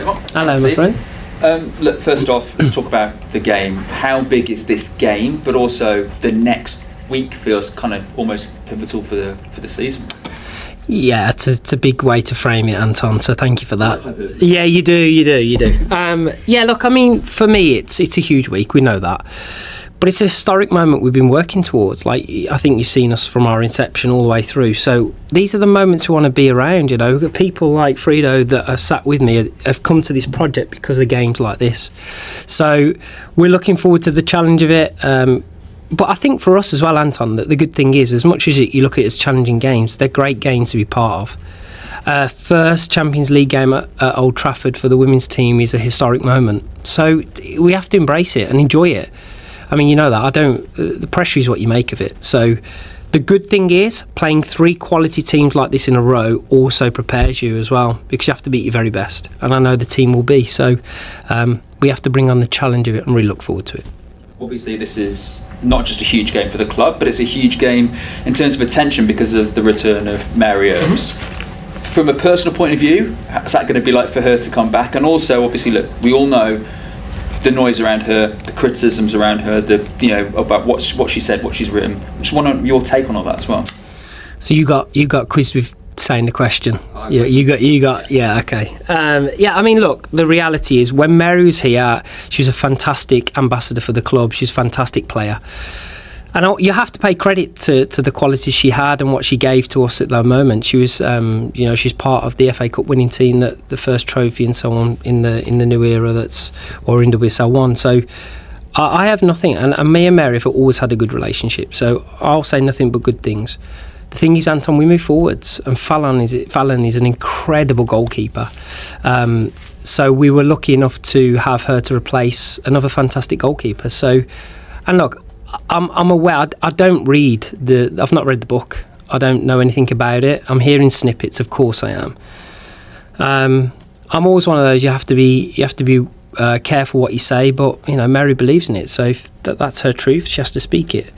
Hello, my friend. Look, first off, let's talk about the game. How big is this game? But also, the next week feels kind of almost pivotal for the season. Yeah, it's a big way to frame it, Anton. So thank you for that. Yeah, you do. Yeah, look, I mean, for me, it's a huge week. We know that. But it's a historic moment we've been working towards. Like, I think you've seen us from our inception all the way through. So these are the moments we want to be around, you know. People like Fredo that are sat with me have come to this project because of games like this. So we're looking forward to the challenge of it. But I think for us as well, Anton, that the good thing is, as much as you look at it as challenging games, they're great games to be part of. First Champions League game at Old Trafford for the women's team is a historic moment. So we have to embrace it and enjoy it. I mean, you know that. The pressure is what you make of it. So the good thing is playing 3 quality teams like this in a row also prepares you as well, because you have to beat your very best. And I know the team will be. So we have to bring on the challenge of it and really look forward to it. Obviously, this is not just a huge game for the club, but it's a huge game in terms of attention because of the return of Mary Írbs. From a personal point of view, what's that going to be like for her to come back? And also, obviously, look, we all know the noise around her, the criticisms around her, about what she said, what she's written. I just want your take on all that as well. So you got quizzed with saying the question. Yeah, you got. Yeah, okay. Yeah, I mean, look, the reality is when Mary was here, she was a fantastic ambassador for the club. She's a fantastic player. And you have to pay credit to the qualities she had and what she gave to us at that moment. She was, she's part of the FA Cup winning team, that the first trophy and so on in the new era or in WSL 1. So I have nothing, and me and Mary have always had a good relationship. So I'll say nothing but good things. The thing is, Anton, we move forwards, and Fallon is an incredible goalkeeper. So we were lucky enough to have her to replace another fantastic goalkeeper. So, and look, I'm aware. I don't read I've not read the book. I don't know anything about it. I'm hearing snippets. Of course, I am. I'm always one of those. You have to be careful what you say. But you know, Mary believes in it. So if that's her truth, she has to speak it.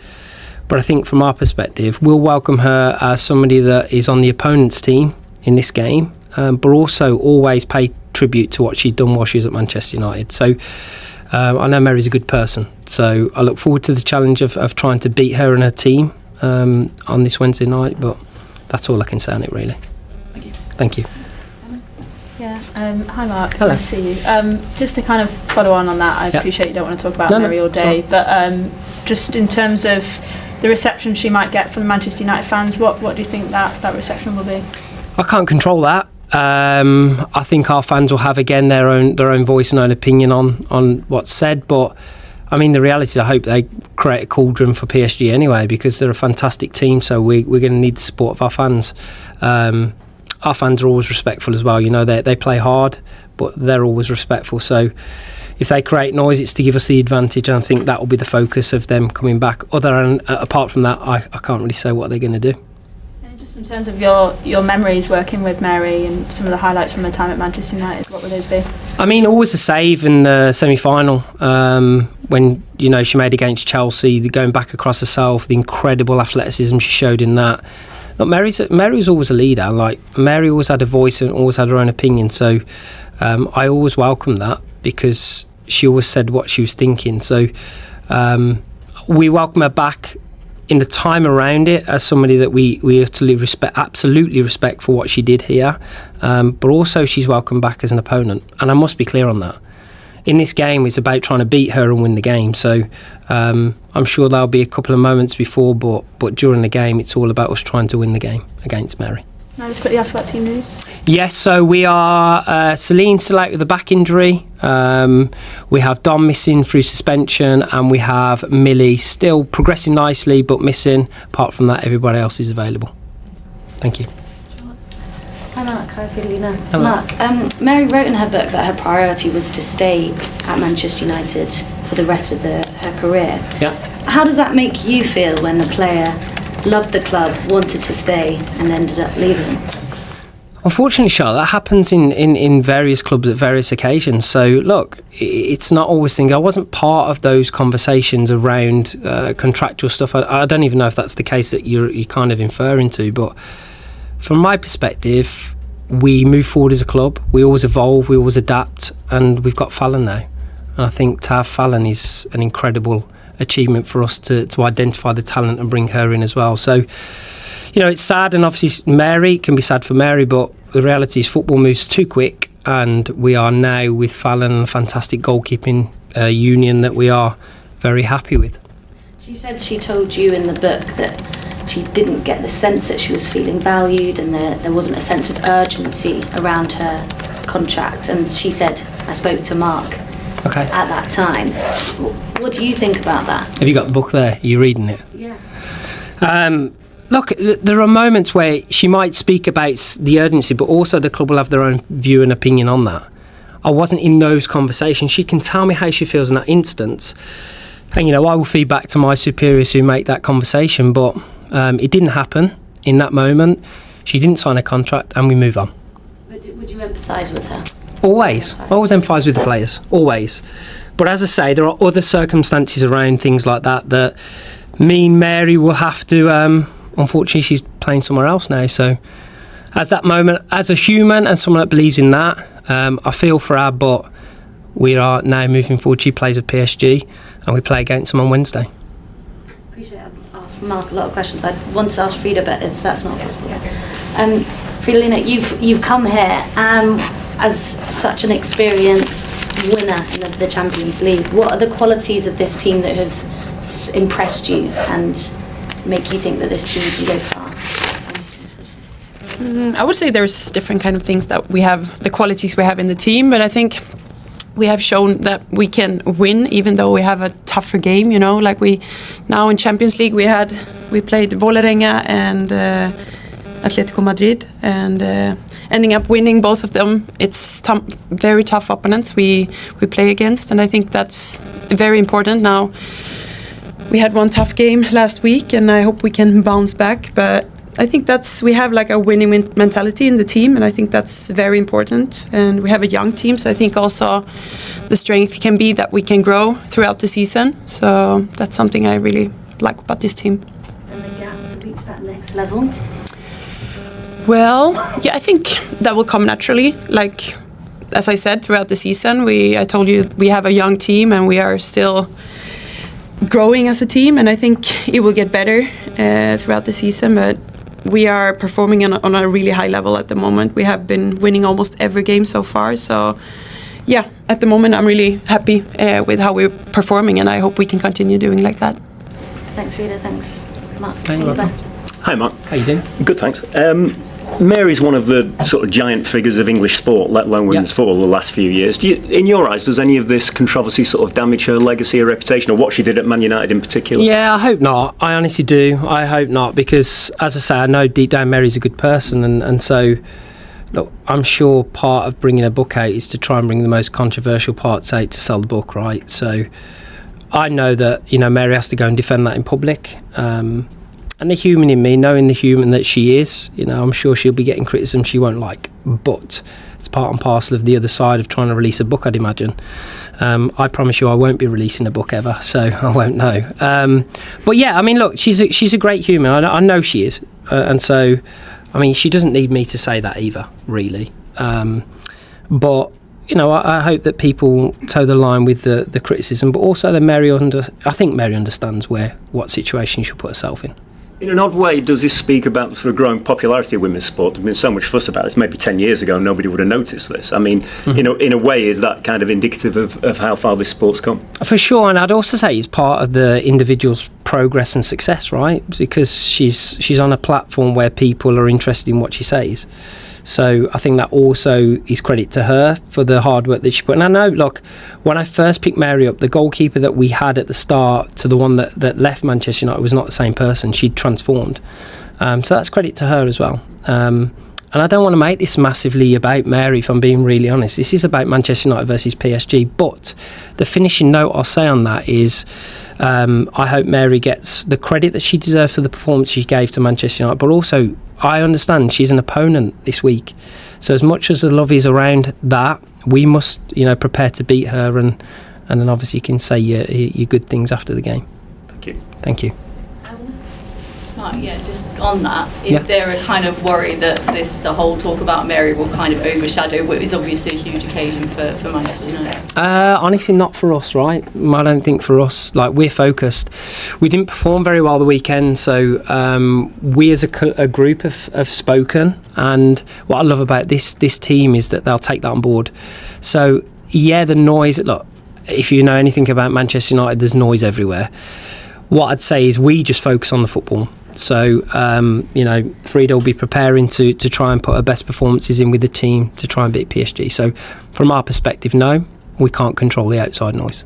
But I think from our perspective, we'll welcome her as somebody that is on the opponent's team in this game, but also always pay tribute to what she's done while she was at Manchester United. So. I know Mary's a good person, so I look forward to the challenge of trying to beat her and her team on this Wednesday night, but that's all I can say on it, really. Thank you. Yeah, hi Mark, hello. Nice to see you. Just to kind of follow on that, I appreciate you don't want to talk about Mary all day, but just in terms of the reception she might get from the Manchester United fans, what do you think that reception will be? I can't control that. I think our fans will have again their own voice and own opinion on what's said, but I mean the reality is I hope they create a cauldron for PSG anyway, because they're a fantastic team, so we're going to need the support of our fans. Our fans are always respectful as well, you know, they play hard but they're always respectful, so if they create noise it's to give us the advantage, and I think that will be the focus of them coming back. Apart from that, I can't really say what they're going to do. In terms of your memories working with Mary and some of the highlights from her time at Manchester United, what would those be? I mean, always a save in the semi-final when she made against Chelsea, going back across herself, the incredible athleticism she showed in that. But Mary was always a leader. Like, Mary always had a voice and always had her own opinion. So I always welcomed that because she always said what she was thinking. So we welcome her back in the time around it as somebody that we utterly absolutely respect for what she did here, but also she's welcome back as an opponent, and I must be clear on that. In this game it's about trying to beat her and win the game, so I'm sure there'll be a couple of moments before, but during the game it's all about us trying to win the game against Mary. Can I just quickly ask about team news? Yes, so we are Celine still out with a back injury. We have Dom missing through suspension, and we have Millie still progressing nicely but missing. Apart from that, everybody else is available. Thank you. Hi Mark, hi Fidelina. Mark, Mary wrote in her book that her priority was to stay at Manchester United for the rest of her career. Yeah. How does that make you feel when a player loved the club, wanted to stay, and ended up leaving? Unfortunately, Charlotte, that happens in various clubs at various occasions. So, look, it's not always things. I wasn't part of those conversations around contractual stuff. I don't even know if that's the case that you're kind of inferring to. But from my perspective, we move forward as a club. We always evolve, we always adapt, and we've got Fallon now. And I think to have Fallon is an incredible achievement for us to identify the talent and bring her in as well. So, you know, it's sad, and obviously Mary, it can be sad for Mary, but the reality is football moves too quick, and we are now with Fallon a fantastic goalkeeping union that we are very happy with. She said she told you in the book that she didn't get the sense that she was feeling valued, and there wasn't a sense of urgency around her contract. And she said, I spoke to Mark at that time. What do you think about that? Have you got the book there? Are you reading it? Yeah. Look, there are moments where she might speak about the urgency, but also the club will have their own view and opinion on that. I wasn't in those conversations. She can tell me how she feels in that instance. And, you know, I will feed back to my superiors who make that conversation, but it didn't happen in that moment. She didn't sign a contract, and we move on. Would you empathise with her? Always. I always empathise with the players. Always. But as I say, there are other circumstances around things like that me and Mary will have to... unfortunately, she's playing somewhere else now. So at that moment, as a human and someone that believes in that, I feel for her, but we are now moving forward. She plays with PSG, and we play against them on Wednesday. Appreciate it. I've asked Mark a lot of questions. I wanted to ask Frida, but if that's not possible. Frida, you've come here as such an experienced winner in the Champions League. What are the qualities of this team that have impressed you and make you think that this team can go far? I would say there's different kind of things that we have, the qualities we have in the team, but I think we have shown that we can win even though we have a tougher game, you know, like we now in Champions League we played Vålerenga and Atletico Madrid, and ending up winning both of them. It's very tough opponents we play against, and I think that's very important. Now we had one tough game last week, and I hope we can bounce back, but I think we have like a winning mentality in the team, and I think that's very important. And we have a young team, so I think also the strength can be that we can grow throughout the season. So that's something I really like about this team. And the gap to reach that next level? Well, yeah, I think that will come naturally. Like, as I said, throughout the season, I told you we have a young team, and we are still growing as a team, and I think it will get better throughout the season, but we are performing on a really high level at the moment. We have been winning almost every game so far, so yeah, at the moment I'm really happy with how we're performing, and I hope we can continue doing like that. Thanks, Rita. Thanks, Mark. All the best. Hi, Mark. How you doing? Good, thanks. Mary's one of the sort of giant figures of English sport, let alone women's football, the last few years. In your eyes, does any of this controversy sort of damage her legacy or reputation, or what she did at Man United in particular? Yeah, I hope not. I honestly do. I hope not, because, as I say, I know deep down Mary's a good person, and so, look, I'm sure part of bringing a book out is to try and bring the most controversial parts out to sell the book, right? So I know that, you know, Mary has to go and defend that in public. And the human in me, knowing the human that she is, you know, I'm sure she'll be getting criticism she won't like, but it's part and parcel of the other side of trying to release a book, I'd imagine. I promise you I won't be releasing a book ever, so I won't know. But yeah, I mean, look, she's a great human. I know she is, and so, I mean, she doesn't need me to say that either, really. But you know, I hope that people toe the line with the criticism, but also that I think Mary understands what situation she'll put herself in. In an odd way, does this speak about the sort of growing popularity of women's sport? There's been so much fuss about this. Maybe 10 years ago, nobody would have noticed this. I mean, you know, in a way, is that kind of indicative of how far this sport's come? For sure, and I'd also say it's part of the individual's progress and success, right? Because she's on a platform where people are interested in what she says. So I think that also is credit to her for the hard work that she put in. And I know, look, when I first picked Mary up, the goalkeeper that we had at the start to the one that left Manchester United was not the same person. She'd transformed. So that's credit to her as well. And I don't want to make this massively about Mary, if I'm being really honest. This is about Manchester United versus PSG. But the finishing note I'll say on that is I hope Mary gets the credit that she deserves for the performance she gave to Manchester United, but also I understand she's an opponent this week. So as much as the love is around that, we must, you know, prepare to beat her, and then obviously you can say your good things after the game. Thank you. Thank you. Just on that, is there a kind of worry that the whole talk about Mary will kind of overshadow what is obviously a huge occasion for Manchester United? Honestly, not for us, right? I don't think for us. Like, we're focused. We didn't perform very well the weekend, so we as a group have spoken. And what I love about this team is that they'll take that on board. So yeah, the noise. Look, if you know anything about Manchester United, there's noise everywhere. What I'd say is we just focus on the football. So, Frida will be preparing to try and put her best performances in with the team to try and beat PSG. So, from our perspective, no, we can't control the outside noise.